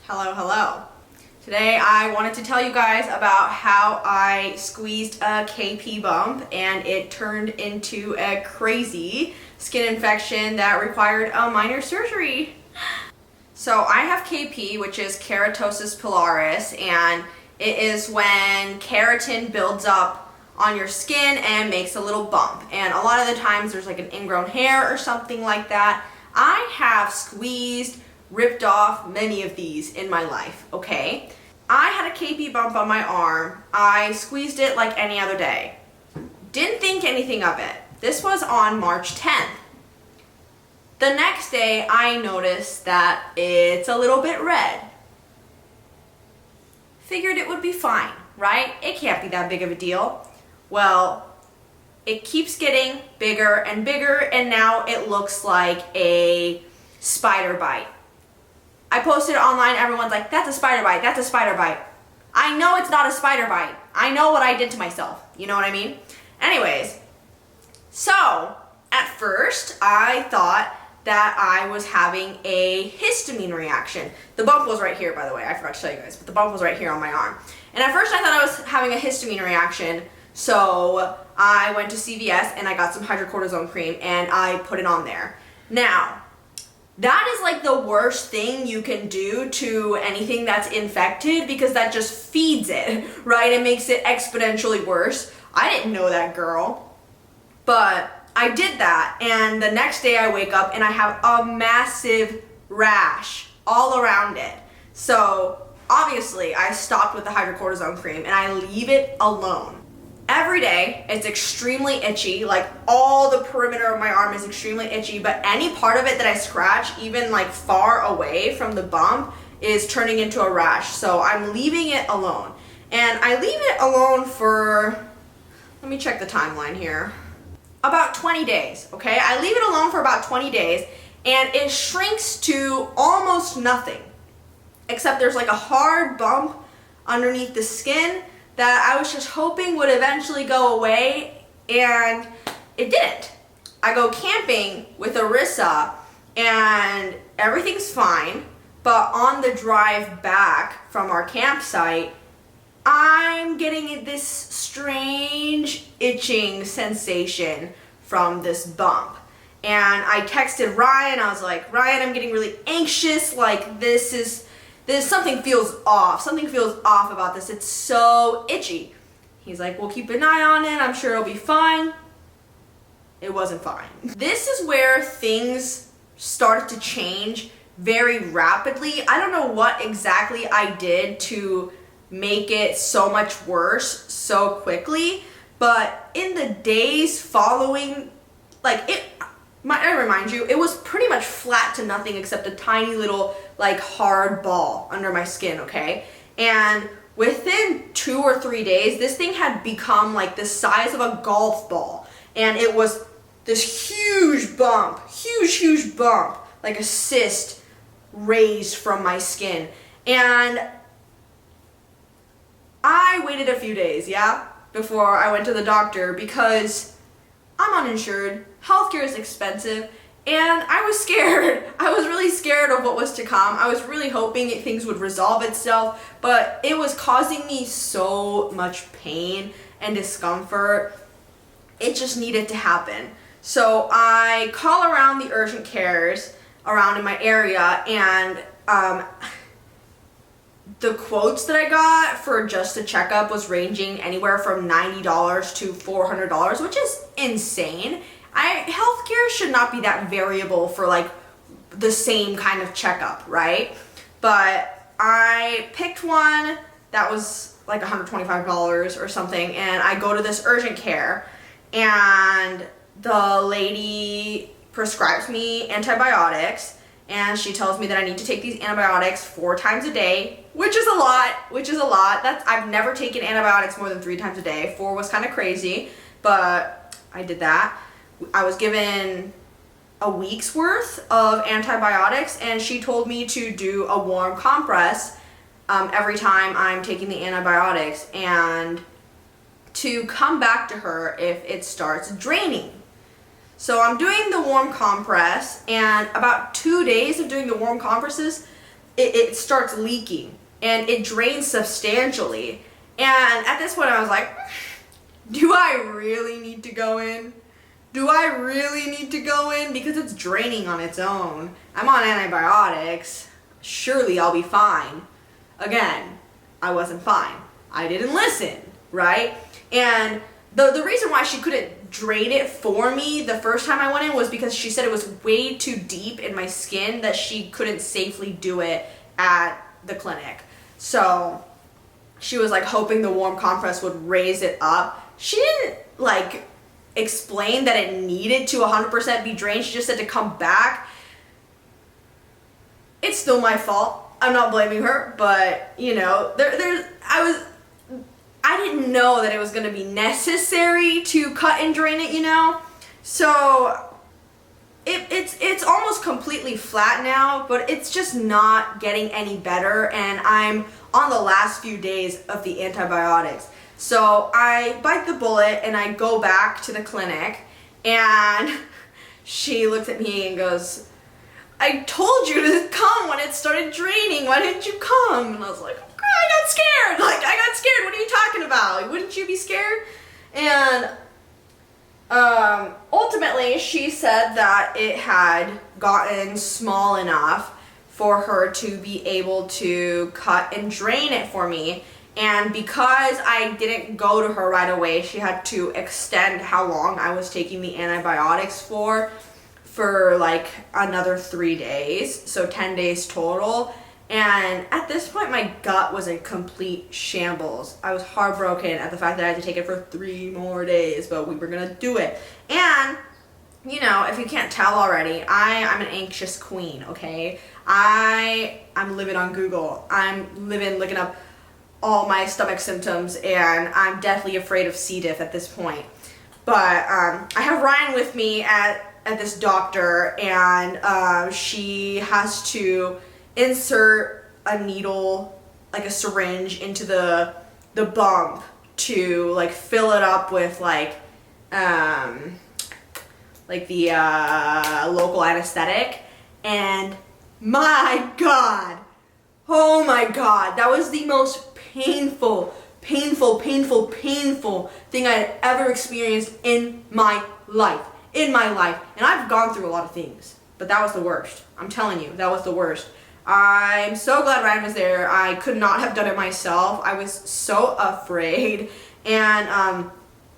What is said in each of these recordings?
Hello, hello. Today I wanted to tell you guys about how I squeezed a KP bump and it turned into a crazy skin infection that required a minor surgery. So I have KP, which is keratosis pilaris, and it is when keratin builds up on your skin and makes a little bump. And a lot of the times there's like an ingrown hair or something like that. I have squeezed, ripped off many of these in my life, okay? I had a KP bump on my arm. I squeezed it like any other day. Didn't think anything of it. This was on March 10th. The next day, I noticed that it's a little bit red. Figured it would be fine, right? It can't be that big of a deal. Well, it keeps getting bigger and bigger, and now it looks like a spider bite. I posted it online, everyone's like, that's a spider bite, that's a spider bite. I know it's not a spider bite. I know what I did to myself. You know what I mean? Anyways, so at first I thought that I was having a histamine reaction. The bump was right here, by the way. I forgot to tell you guys, but the bump was right here on my arm. And at first I thought I was having a histamine reaction, so I went to CVS and I got some hydrocortisone cream and I put it on there. Now, that is like the worst thing you can do to anything that's infected because that just feeds it, right? It makes it exponentially worse. I didn't know that, girl. But I did that, and the next day I wake up and I have a massive rash all around it. So obviously I stopped with the hydrocortisone cream and I leave it alone. Every day, it's extremely itchy, like all the perimeter of my arm is extremely itchy, but any part of it that I scratch, even like far away from the bump, is turning into a rash. So I'm leaving it alone. And I leave it alone for, let me check the timeline here, about 20 days, okay? I leave it alone for about 20 days, and it shrinks to almost nothing, except there's like a hard bump underneath the skin that I was just hoping would eventually go away, and it didn't. I go camping with Arissa and everything's fine, but on the drive back from our campsite, I'm getting this strange itching sensation from this bump. And I texted Ryan, I was like, Ryan, I'm getting really anxious, like this something feels off. Something feels off about this. It's so itchy. He's like, we'll keep an eye on it. I'm sure it'll be fine. It wasn't fine. This is where things started to change very rapidly. I don't know what exactly I did to make it so much worse so quickly, but in the days following, I remind you, it was pretty much flat to nothing except a tiny little like hard ball under my skin, okay? And within 2 or 3 days, this thing had become like the size of a golf ball. And it was this huge bump, huge bump, like a cyst raised from my skin. And I waited a few days, before I went to the doctor because I'm uninsured, healthcare is expensive, and I was scared. I was really scared of what was to come. I was really hoping things would resolve itself, but it was causing me so much pain and discomfort. It just needed to happen. So I call around the urgent cares around in my area, and the quotes that I got for just a checkup was ranging anywhere from $90 to $400, which is insane. Healthcare should not be that variable for like the same kind of checkup, right? But I picked one that was like $125 or something, and I go to this urgent care, and the lady prescribes me antibiotics, and she tells me that I need to take these antibiotics 4 times a day, which is a lot. I've never taken antibiotics more than 3 times a day. 4 was kind of crazy, but I did that. I was given a week's worth of antibiotics, and she told me to do a warm compress every time I'm taking the antibiotics, and to come back to her if it starts draining. So I'm doing the warm compress, and about 2 days of doing the warm compresses, it starts leaking and it drains substantially. And at this point I was like, do I really need to go in? Do I really need to go in? Because it's draining on its own. I'm on antibiotics. Surely I'll be fine. Again, I wasn't fine. I didn't listen, right? And the reason why she couldn't drain it for me the first time I went in was because she said it was way too deep in my skin that she couldn't safely do it at the clinic. So she was like hoping the warm compress would raise it up. She didn't like explain that it needed to 100% be drained. She just said to come back. It's still my fault. I'm not blaming her, but you know, I didn't know that it was going to be necessary to cut and drain it, you know? So it's almost completely flat now, but it's just not getting any better, and I'm on the last few days of the antibiotics. So I bite the bullet and I go back to the clinic, and she looks at me and goes, I told you to come when it started draining. Why didn't you come? And I was like, I got scared. Like, I got scared. What are you talking about? Wouldn't you be scared? And ultimately, she said that it had gotten small enough for her to be able to cut and drain it for me. And because I didn't go to her right away, she had to extend how long I was taking the antibiotics for like another 3 days, so 10 days total. And at this point, my gut was in complete shambles. I was heartbroken at the fact that I had to take it for 3 more days, but we were gonna do it. And, you know, if you can't tell already, I'm an anxious queen, okay? I'm living on Google. I'm looking up all my stomach symptoms, and I'm deathly afraid of C. diff at this point. But I have Ryan with me at this doctor, and she has to insert a needle, like a syringe, into the bump to like fill it up with like the local anesthetic. And my God, oh my God, that was the most painful thing I had ever experienced in my life. And I've gone through a lot of things, but that was the worst. I'm telling you, that was the worst. I'm so glad Ryan was there. I could not have done it myself. I was so afraid. And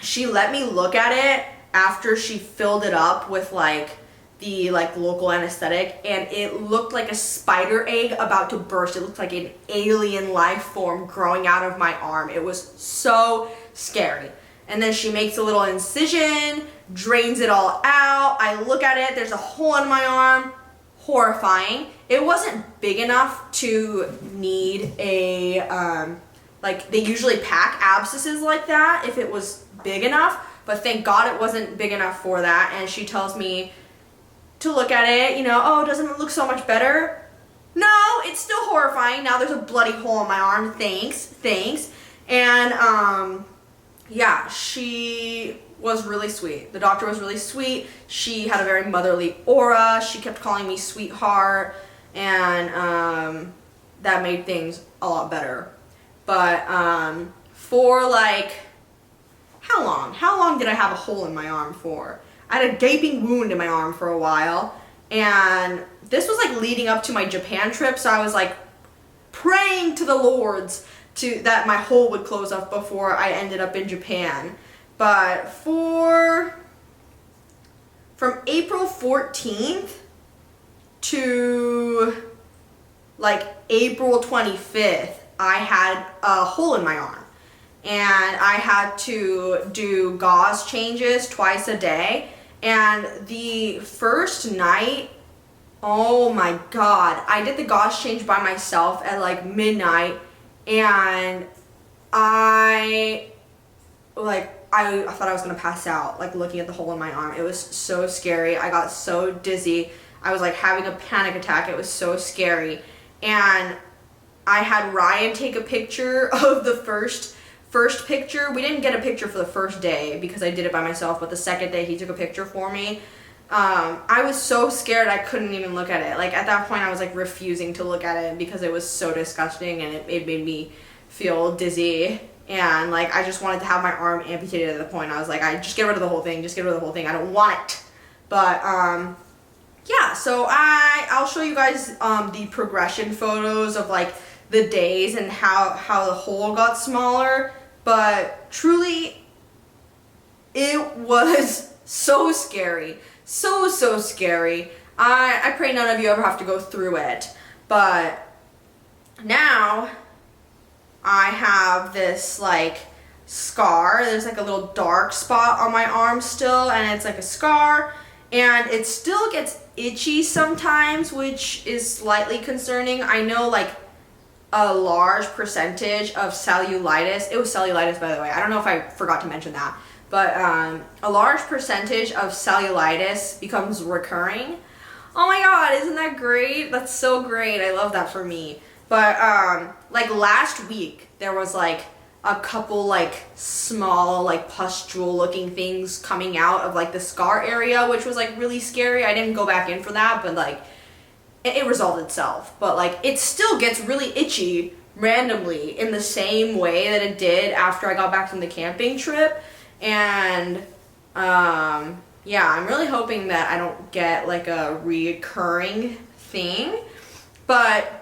she let me look at it after she filled it up with like the local anesthetic, and it looked like a spider egg about to burst. It looked like an alien life form growing out of my arm. It was so scary. And then she makes a little incision, drains it all out. I look at it, there's a hole in my arm. Horrifying. It wasn't big enough to need a, like they usually pack abscesses like that if it was big enough, but thank God it wasn't big enough for that. And she tells me to look at it, you know, oh, doesn't it look so much better? No, it's still horrifying. Now there's a bloody hole in my arm. Thanks. And, yeah, she was really sweet. The doctor was really sweet. She had a very motherly aura. She kept calling me sweetheart, and that made things a lot better. But for like, how long did I have a hole in my arm for? I had a gaping wound in my arm for a while, and this was like leading up to my Japan trip, so I was like praying to the Lords that my hole would close up before I ended up in Japan. But from April 14th to like April 25th, I had a hole in my arm, and I had to do gauze changes twice a day. And the first night, oh my God, I did the gauze change by myself at like midnight, and I thought I was gonna pass out, like looking at the hole in my arm. It was so scary. I got so dizzy. I was like having a panic attack. It was so scary. And I had Ryan take a picture of the first picture. We didn't get a picture for the first day because I did it by myself, but the second day he took a picture for me. I was so scared I couldn't even look at it. Like at that point I was like refusing to look at it because it was so disgusting and it made me feel dizzy, and like I just wanted to have my arm amputated at the point. I was like, I just get rid of the whole thing, just get rid of the whole thing, I don't want it. But yeah, so I'll show you guys the progression photos of like the days and how the hole got smaller, but truly it was so scary. So scary. I pray none of you ever have to go through it. But now I have this like scar. There's like a little dark spot on my arm still, and it's like a scar, and it still gets itchy sometimes, which is slightly concerning. I know like a large percentage of cellulitis, it was cellulitis by the way, I don't know if I forgot to mention that, but a large percentage of cellulitis becomes recurring. Oh my god, isn't that great? That's so great. I love that for me. But like last week there was like a couple like small like pustule looking things coming out of like the scar area, which was like really scary. I didn't go back in for that, but like it resolved itself. But like it still gets really itchy randomly in the same way that it did after I got back from the camping trip. And yeah, I'm really hoping that I don't get like a reoccurring thing. But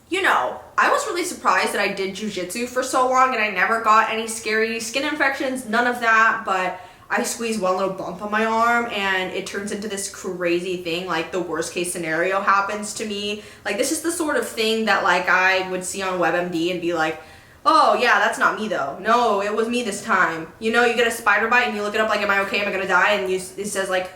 you know, I was really surprised that I did jujitsu for so long and I never got any scary skin infections, none of that. But I squeezed one little bump on my arm and it turns into this crazy thing. Like the worst case scenario happens to me. Like this is the sort of thing that like I would see on WebMD and be like, oh yeah, that's not me though. No, it was me this time. You know, you get a spider bite and you look it up like, am I okay? Am I gonna die? And it says like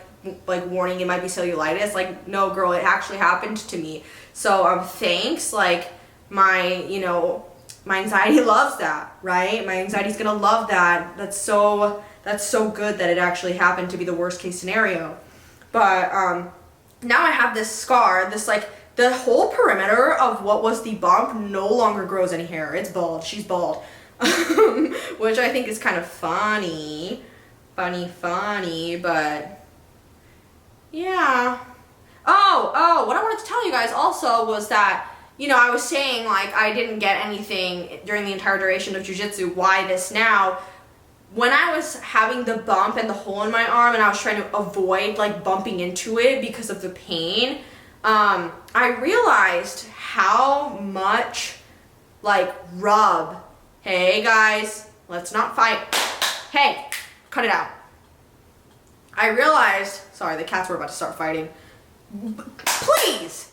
warning, it might be cellulitis. Like, no girl, it actually happened to me. So thanks. Like my, you know, my anxiety loves that, right? My anxiety's gonna love that. That's so good that it actually happened to be the worst case scenario. But now I have this scar, this like, the whole perimeter of what was the bump no longer grows any hair. It's bald. She's bald. Which I think is kind of funny. Funny, but yeah. Oh, what I wanted to tell you guys also was that, you know, I was saying like I didn't get anything during the entire duration of jiu-jitsu. Why this now? When I was having the bump and the hole in my arm and I was trying to avoid like bumping into it because of the pain, I realized how much like rub. Hey guys, let's not fight. Hey, cut it out. I realized, sorry, the cats were about to start fighting. Please.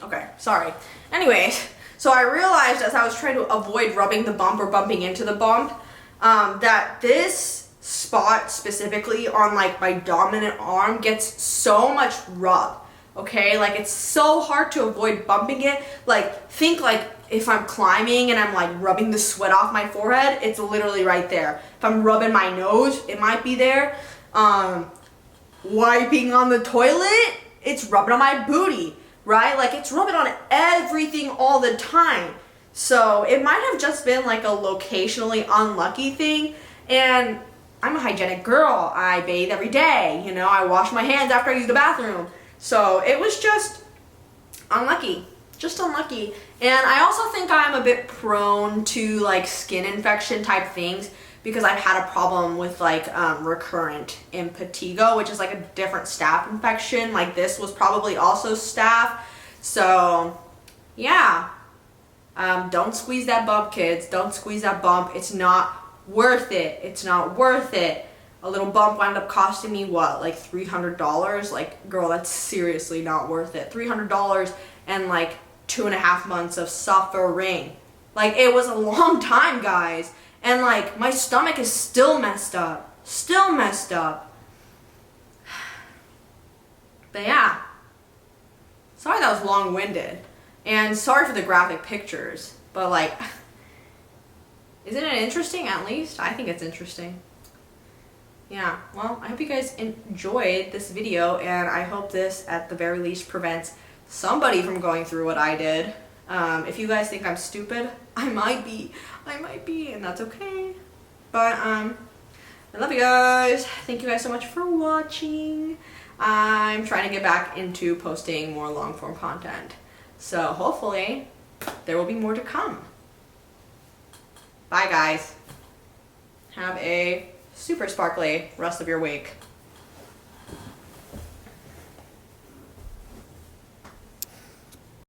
Okay, sorry. Anyways, so I realized as I was trying to avoid rubbing the bump or bumping into the bump, that this spot specifically on like my dominant arm gets so much rub. Okay, like it's so hard to avoid bumping it. Like think like if I'm climbing and I'm like rubbing the sweat off my forehead, it's literally right there. If I'm rubbing my nose, it might be there. Wiping on the toilet, it's rubbing on my booty, right? Like it's rubbing on everything all the time. So it might have just been like a locationally unlucky thing. And I'm a hygienic girl. I bathe every day, you know, I wash my hands after I use the bathroom. So it was just unlucky, And I also think I'm a bit prone to like skin infection type things because I've had a problem with like recurrent impetigo, which is like a different staph infection. Like this was probably also staph. So yeah, don't squeeze that bump, kids. Don't squeeze that bump. It's not worth it. It's not worth it. A little bump wound up costing me what, like $300? Like, girl, that's seriously not worth it. $300 and like 2.5 months of suffering. Like, it was a long time, guys. And like, my stomach is still messed up. But yeah. Sorry that was long-winded. And sorry for the graphic pictures. But like, isn't it interesting at least? I think it's interesting. Yeah, well, I hope you guys enjoyed this video, and I hope this, at the very least, prevents somebody from going through what I did. If you guys think I'm stupid, I might be, and that's okay. But, I love you guys. Thank you guys so much for watching. I'm trying to get back into posting more long form content. So hopefully there will be more to come. Bye guys. Have a super sparkly rest of your week.